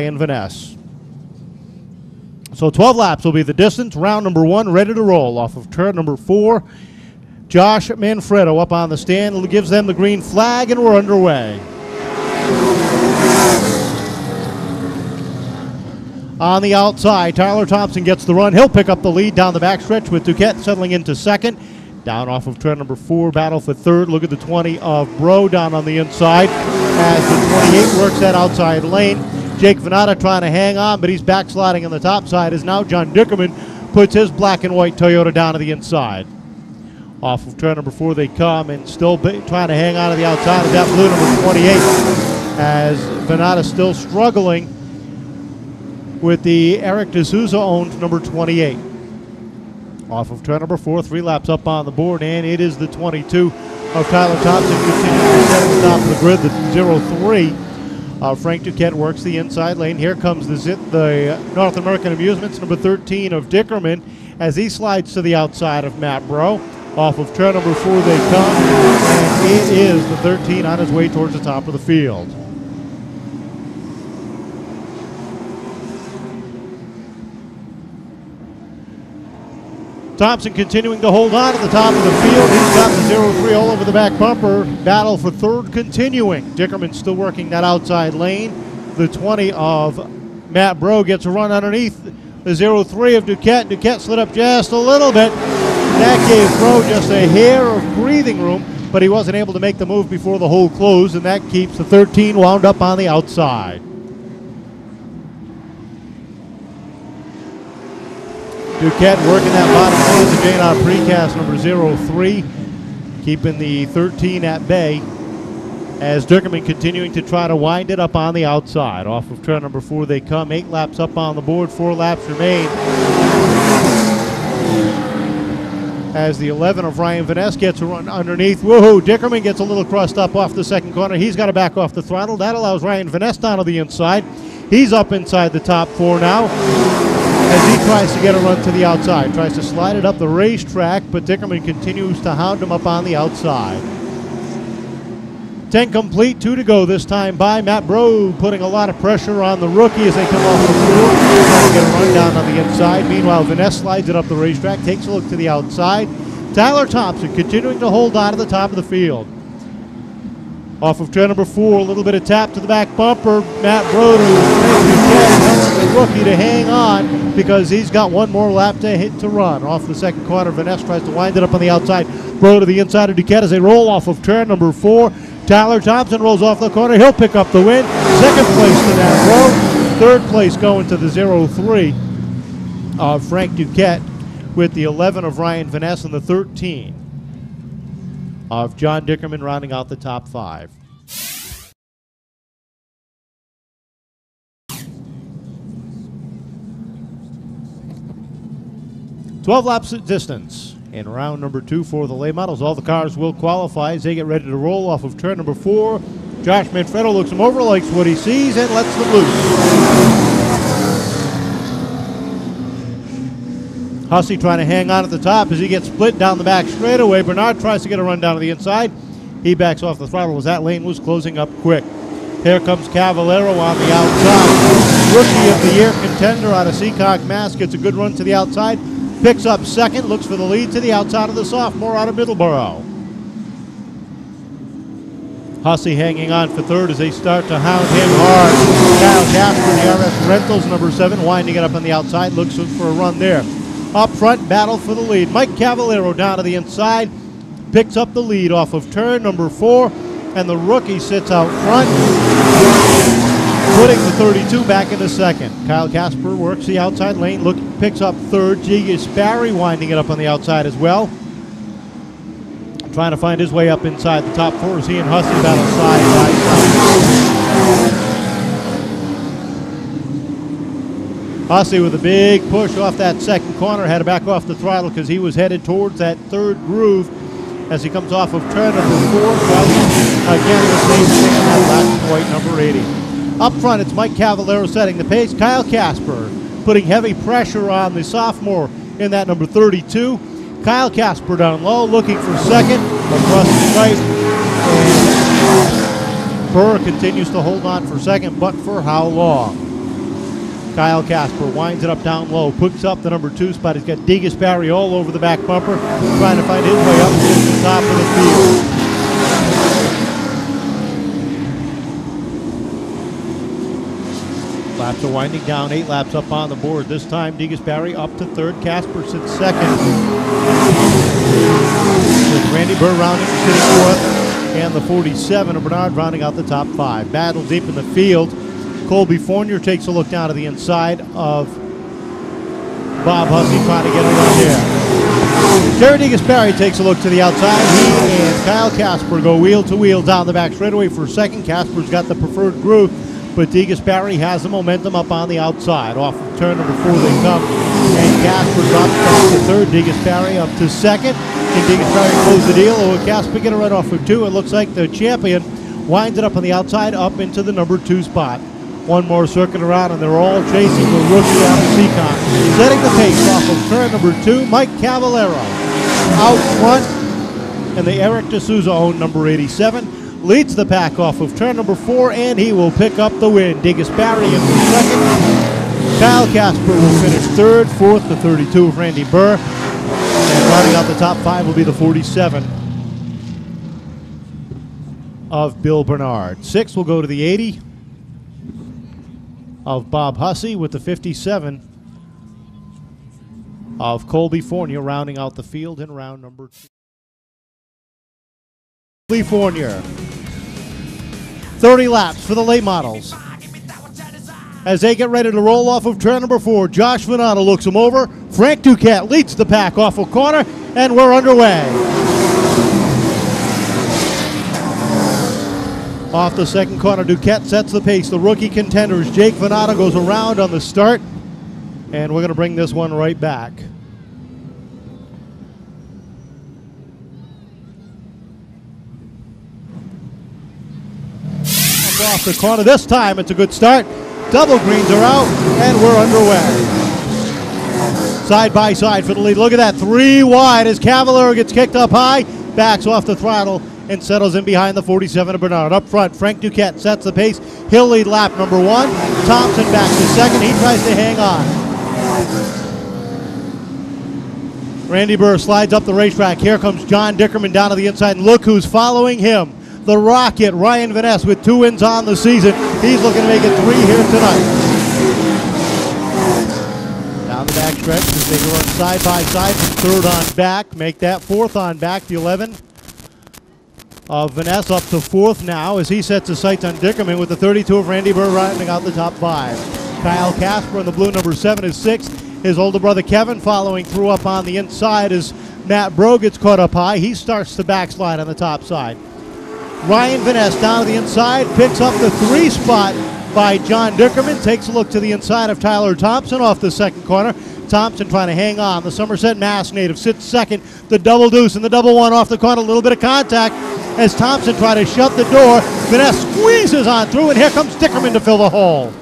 Ryan Van Ness. So 12 laps will be the distance. Round number 1 ready to roll off of turn number 4. Josh Manfredo up on the stand gives them the green flag, and we're underway. On the outside, Tyler Thompson gets the run. He'll pick up the lead down the backstretch with Duquette settling into second. Down off of turn number 4, battle for third. Look at the 20 of Bro down on the inside as the 28 works that outside lane. Jake Venata trying to hang on, but he's backsliding on the top side as now John Dickerman puts his black and white Toyota down to the inside. Off of turn number 4 they come, and still trying to hang on to the outside of that blue number 28 as Venata still struggling with the Eric D'Souza owned number 28. Off of turn number 4, 3 laps up on the board, and it is the 22 of Tyler Thompson continuing to set at the top of the grid, the 03. Frank Duquette works the inside lane. Here comes the North American Amusements number 13 of Dickerman as he slides to the outside of Matt Bro. Off of turn number 4 they come, and it is the 13 on his way towards the top of the field. Thompson continuing to hold on to the top of the field. He's got the 0-3 all over the back bumper. Battle for third continuing. Dickerman still working that outside lane. The 20 of Matt Bro gets a run underneath the 0-3 of Duquette. Duquette slid up just a little bit. That gave Bro just a hair of breathing room, but he wasn't able to make the move before the hole closed, and that keeps the 13 wound up on the outside. Duquette working that bottom lane, the J&R Precast number 03, keeping the 13 at bay as Dickerman continuing to try to wind it up on the outside. Off of turn number 4 they come, 8 laps up on the board, 4 laps remain. As the 11 of Ryan Van Ness gets a run underneath. Woohoo! Dickerman gets a little crust up off the second corner. He's got to back off the throttle. That allows Ryan Van Ness down to the inside. He's up inside the top 4 now as he tries to get a run to the outside. Tries to slide it up the racetrack, but Dickerman continues to hound him up on the outside. 10 complete, 2 to go this time by Matt Bro, putting a lot of pressure on the rookie as they come off the field. Trying to get a run down on the inside. Meanwhile, Van Ness slides it up the racetrack, takes a look to the outside. Tyler Thompson continuing to hold on to the top of the field. Off of turn number 4, a little bit of tap to the back bumper. Matt Bro telling the rookie to hang on because he's got one more lap to run. Off the second corner, Van Ness tries to wind it up on the outside. Bro to the inside of Duquette as they roll off of turn number 4. Tyler Thompson rolls off the corner. He'll pick up the win. Second place to Matt Bro. Third place going to the 0-3 of Frank Duquette with the 11 of Ryan Van Ness and the 13 of John Dickerman rounding out the top 5. "12 laps at distance in round number 2 for the late models. All the cars will qualify as they get ready to roll off of turn number 4. Josh Manfredo looks them over, likes what he sees, and lets them loose. Hussey trying to hang on at the top as he gets split down the back straightaway. Bernard tries to get a run down to the inside. He backs off the throttle as that lane was closing up quick. Here comes Cavallero on the outside. Rookie of the Year contender out of Seekonk, Mass. Gets a good run to the outside. Picks up second, looks for the lead to the outside of the sophomore out of Middleborough. Hussey hanging on for third as they start to hound him hard. Kyle Casper, the RS Rentals, number 7, winding it up on the outside, looks for a run there. Up front, battle for the lead. Mike Cavallero down to the inside, picks up the lead off of turn number 4, and the rookie sits out front, putting the 32 back into second. Kyle Casper works the outside lane, picks up third. G. Sparry winding it up on the outside as well. Trying to find his way up inside the top 4 as he and Hussey battle side by side. Hussey with a big push off that second corner, had to back off the throttle because he was headed towards that third groove as he comes off of turn number 4. Again, the same thing on that black and white number 80. Up front, it's Mike Cavallero setting the pace. Kyle Casper putting heavy pressure on the sophomore in that number 32. Kyle Casper down low, looking for second across the stripe. And Burr continues to hold on for second, but for how long? Kyle Casper winds it up down low, picks up the number 2 spot. He's got Degas Barry all over the back bumper, trying to find his way up to the top of the field. Laps are winding down, 8 laps up on the board. This time, Degas Barry up to third. Casper sits second. With Randy Burr rounding sitting fourth, and the 47 of Bernard rounding out the top 5. Battle deep in the field. Colby Fournier takes a look down to the inside of Bob Hussey, trying to get it on there. Jerry Degas Barry takes a look to the outside. He and Kyle Casper go wheel to wheel down the back straightaway for second. Casper's got the preferred groove, but Degas Barry has the momentum up on the outside. Off of turn number 4 they come, and Casper drops back to third. Degas Barry up to second. Can Degas Barry close the deal, or will Casper get a run off of 2? It looks like the champion winds it up on the outside, up into the number 2 spot. One more circuit around, and they're all chasing the rookie out of Seekonk. Setting the pace off of turn number 2, Mike Cavallero. Out front, and the Eric D'Souza owned number 87 leads the pack off of turn number 4, and he will pick up the win. Degas Barry in the second. Kyle Casper will finish third. Fourth, the 32 of Randy Burr. And rounding out the top 5 will be the 47 of Bill Bernard. 6 will go to the 80 of Bob Hussey, with the 57 of Colby Fournier rounding out the field in round number 2. Colby Fournier, 30 laps for the late models. As they get ready to roll off of turn number 4, Josh Venata looks him over. Frank Duquette leads the pack off a corner, and we're underway. Off the second corner, Duquette sets the pace. The rookie contenders, Jake Venata goes around on the start, and we're going to bring this one right back. Off the corner this time, it's a good start. Double greens are out, and we're underway. Side by side for the lead. Look at that, 3 wide as Cavallero gets kicked up high, backs off the throttle, and settles in behind the 47 of Bernard. Up front, Frank Duquette sets the pace. He'll lead lap number 1. Thompson back to second. He tries to hang on. Randy Burr slides up the racetrack. Here comes John Dickerman down to the inside, and look who's following him. The Rocket, Ryan Van Ness, with 2 wins on the season. He's looking to make it 3 here tonight. Down the back stretch as they run side by side from third on back. Make that 4th on back. The 11 of Van Ness up to 4th now as he sets his sights on Dickerman, with the 32 of Randy Burr rounding out the top 5. Kyle Casper in the blue, number 7, is 6th. His older brother Kevin following through up on the inside as Matt Bro gets caught up high. He starts to backslide on the top side. Ryan Van Ness down to the inside, picks up the 3 spot by John Dickerman, takes a look to the inside of Tyler Thompson off the second corner. Thompson trying to hang on. The Somerset Mass native sits second. The double deuce and the double 1 off the corner, a little bit of contact as Thompson tried to shut the door. Van Ness squeezes on through, and here comes Dickerman to fill the hole.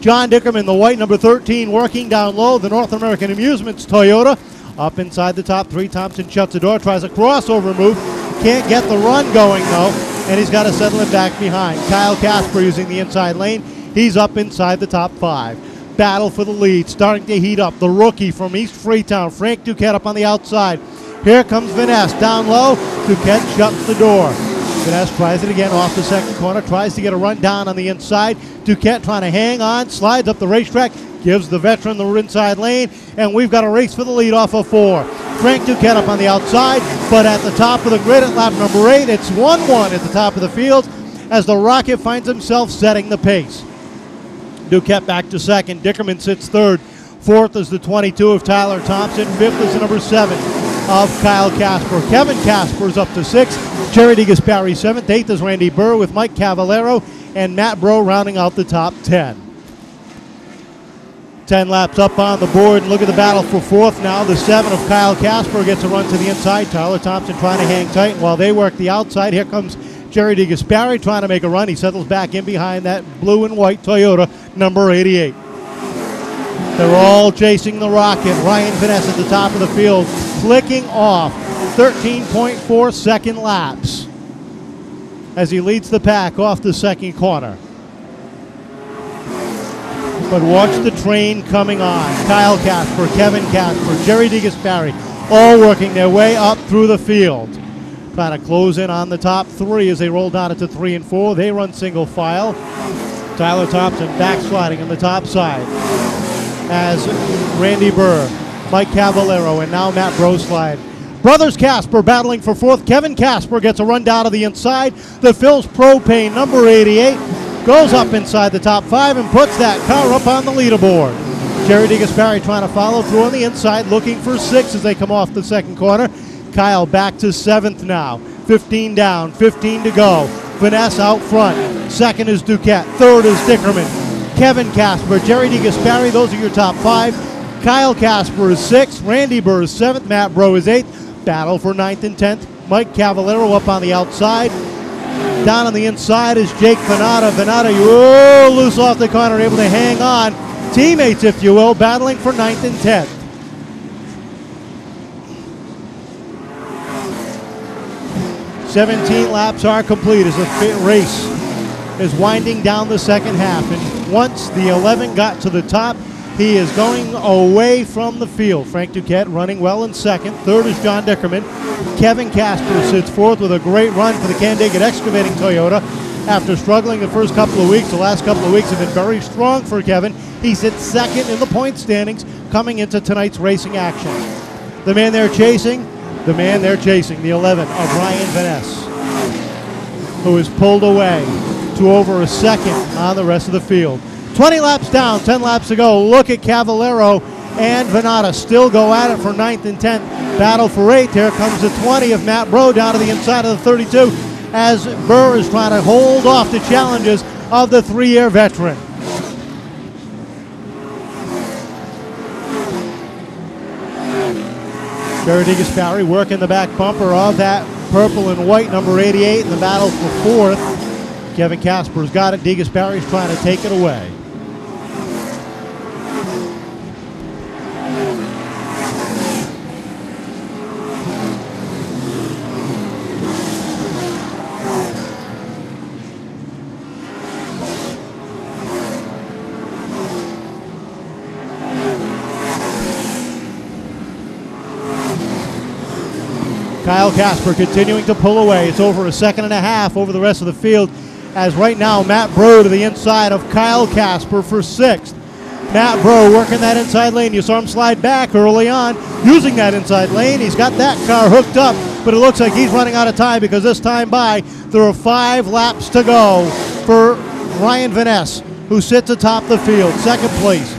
John Dickerman, the white number 13, working down low. The North American Amusements Toyota up inside the top 3. Thompson shuts the door, tries a crossover move. Can't get the run going, though, and he's got to settle it back behind. Kyle Casper using the inside lane. He's up inside the top 5. Battle for the lead, starting to heat up. The rookie from East Freetown, Frank Duquette, up on the outside. Here comes Van Ness down low. Duquette shuts the door. Van Ness tries it again off the second corner, tries to get a run down on the inside. Duquette trying to hang on, slides up the racetrack, gives the veteran the inside lane, and we've got a race for the lead off of 4. Frank Duquette up on the outside, but at the top of the grid at lap number 8, it's 1-1 at the top of the field as the Rocket finds himself setting the pace. Duquette back to second. Dickerman sits third. 4th is the 22 of Tyler Thompson. 5th is the number 7 of Kyle Casper. Kevin Casper's up to 6th. Jerry Degas Barry 7th. 8th is Randy Burr with Mike Cavallero and Matt Bro rounding out the top 10. 10 laps up on the board. Look at the battle for 4th now. The 7 of Kyle Casper gets a run to the inside. Tyler Thompson trying to hang tight. While they work the outside, here comes Jerry Degas Barry trying to make a run. He settles back in behind that blue and white Toyota number 88. They're all chasing the Rocket. Ryan Van Ness at the top of the field, clicking off 13.4 second laps as he leads the pack off the second corner. But watch the train coming on. Kyle Casper, Kevin Casper, Jerry DeGasperi, all working their way up through the field. Trying to close in on the top three as they roll down into 3 and 4. They run single file. Tyler Thompson backsliding on the top side as Randy Burr, Mike Cavallero, and now Matt Broslide. Brothers Casper battling for fourth. Kevin Casper gets a run down to the inside. The Phil's Propane, number 88, goes up inside the top 5 and puts that car up on the leaderboard. Jerry DeGasperi trying to follow through on the inside, looking for 6 as they come off the second corner. Kyle back to 7th now. 15 down, 15 to go. Vanessa out front. Second is Duquette. Third is Dickerman. Kevin Casper, Jerry DeGasperi, those are your top 5. Kyle Casper is 6th. Randy Burr is 7th. Matt Bro is 8th. Battle for 9th and 10th. Mike Cavallero up on the outside. Down on the inside is Jake Venata. Venata, loose off the corner, able to hang on. Teammates, if you will, battling for 9th and 10th. 17 laps are complete as the race is winding down the second half. And once the 11 got to the top, he is going away from the field. Frank Duquette running well in second. Third is John Dickerman. Kevin Casper sits fourth with a great run for the Candidates Excavating Toyota. After struggling the first couple of weeks, the last couple of weeks have been very strong for Kevin. He sits second in the point standings coming into tonight's racing action. The man they're chasing, the 11 of Ryan Vaness, who is pulled away to over a second on the rest of the field. 20 laps down, 10 laps to go. Look at Cavallero and Venata still go at it for 9th and 10th. Battle for 8th. Here comes the 20 of Matt Bro down to the inside of the 32 as Burr is trying to hold off the challenges of the 3-year veteran. Jerry DeGasperi working the back bumper of that purple and white number 88 in the battle for 4th. Kevin Casper's got it. DeGasperi's trying to take it away. Kyle Casper continuing to pull away. It's over a second and a half over the rest of the field as right now Matt Bro to the inside of Kyle Casper for 6th. Matt Bro working that inside lane. You saw him slide back early on using that inside lane. He's got that car hooked up, but it looks like he's running out of time because this time by, there are 5 laps to go for Ryan Vaness, who sits atop the field. Second place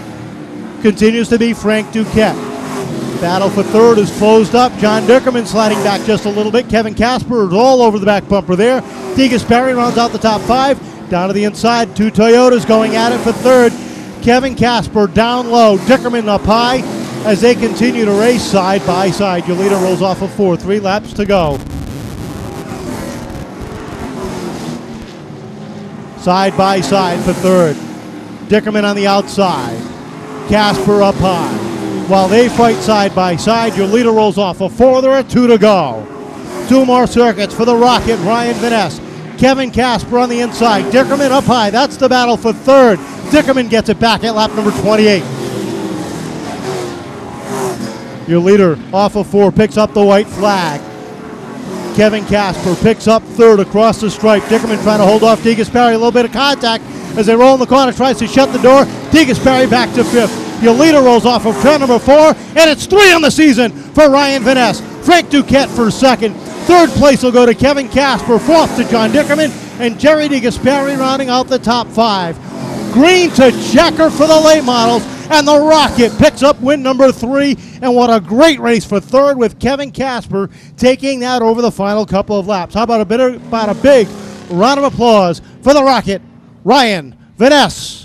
continues to be Frank Duquette. Battle for 3rd is closed up. John Dickerman sliding back just a little bit. Kevin Casper is all over the back bumper there. DeGasperi rounds out the top 5. Down to the inside, 2 Toyotas going at it for 3rd. Kevin Casper down low. Dickerman up high as they continue to race side by side. Your leader rolls off of 4. 3 laps to go. Side by side for 3rd. Dickerman on the outside. Casper up high. While they fight side by side, your leader rolls off of 4. There are 2 to go. 2 more circuits for the Rocket, Ryan Vaness. Kevin Casper on the inside. Dickerman up high. That's the battle for 3rd. Dickerman gets it back at lap number 28. Your leader off of 4 picks up the white flag. Kevin Casper picks up 3rd across the stripe. Dickerman trying to hold off DeGasperi. A little bit of contact as they roll in the corner. Tries to shut the door. DeGasperi back to 5th. Your leader rolls off of turn number 4, and it's 3 on the season for Ryan Vaness. Frank Duquette for 2nd. 3rd place will go to Kevin Casper. 4th to John Dickerman, and Jerry DeGasperi rounding out the top 5. Green to checker for the late models, and the Rocket picks up win number 3. And what a great race for 3rd with Kevin Casper taking that over the final couple of laps. How about a big round of applause for the Rocket, Ryan Vaness.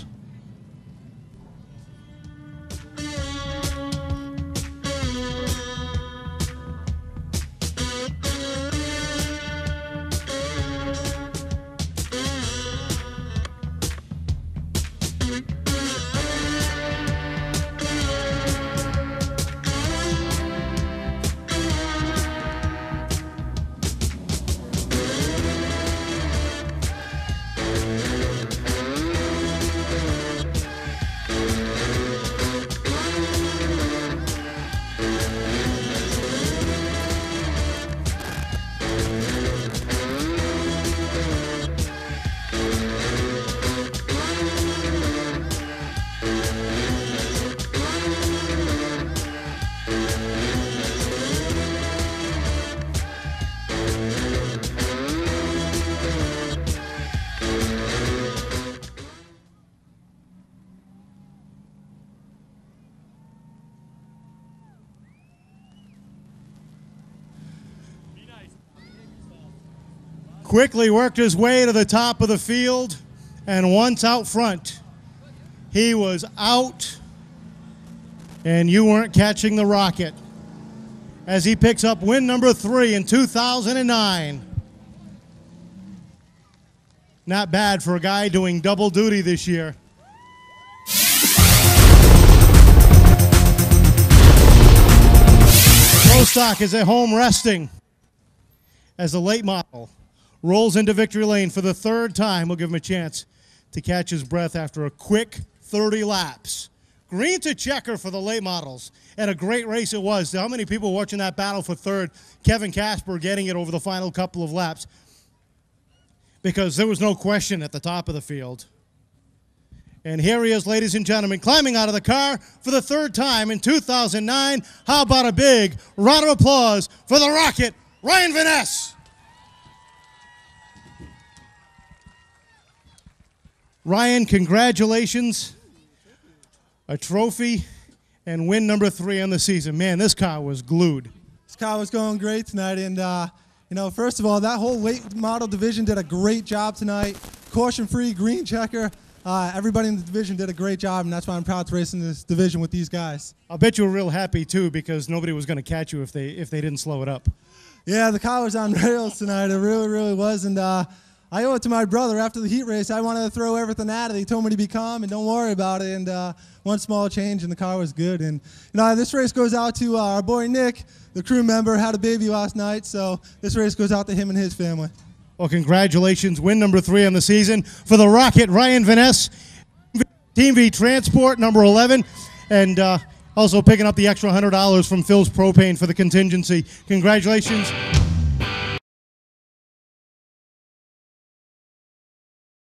quickly worked his way to the top of the field, and once out front, he was out, and you weren't catching the rocket as he picks up win number 3 in 2009. Not bad for a guy doing double duty this year. Stock is at home resting as the late model rolls into victory lane for the 3rd time. We'll give him a chance to catch his breath after a quick 30 laps. Green to checker for the late models, and a great race it was. How many people watching that battle for 3rd? Kevin Casper getting it over the final couple of laps, because there was no question at the top of the field. And here he is, ladies and gentlemen, climbing out of the car for the 3rd time in 2009. How about a big round of applause for the Rocket, Ryan Van Ness. Ryan, congratulations. A trophy and win number 3 on the season. Man, this car was glued. This car was going great tonight, and you know, first of all, that whole late model division did a great job tonight. Caution-free, green checker. Everybody in the division did a great job, and that's why I'm proud to race in this division with these guys. I'll bet you were real happy, too, because nobody was going to catch you if they didn't slow it up. Yeah, the car was on rails tonight. It really, really was, and I owe it to my brother. After the heat race, I wanted to throw everything at it. He told me to be calm and don't worry about it, and one small change, and the car was good. And you know, this race goes out to our boy Nick, the crew member, had a baby last night, so this race goes out to him and his family. Well, congratulations. Win number 3 on the season for the Rocket, Ryan Van Ness. Team V Transport, number 11. And also picking up the extra $100 from Phil's Propane for the contingency. Congratulations.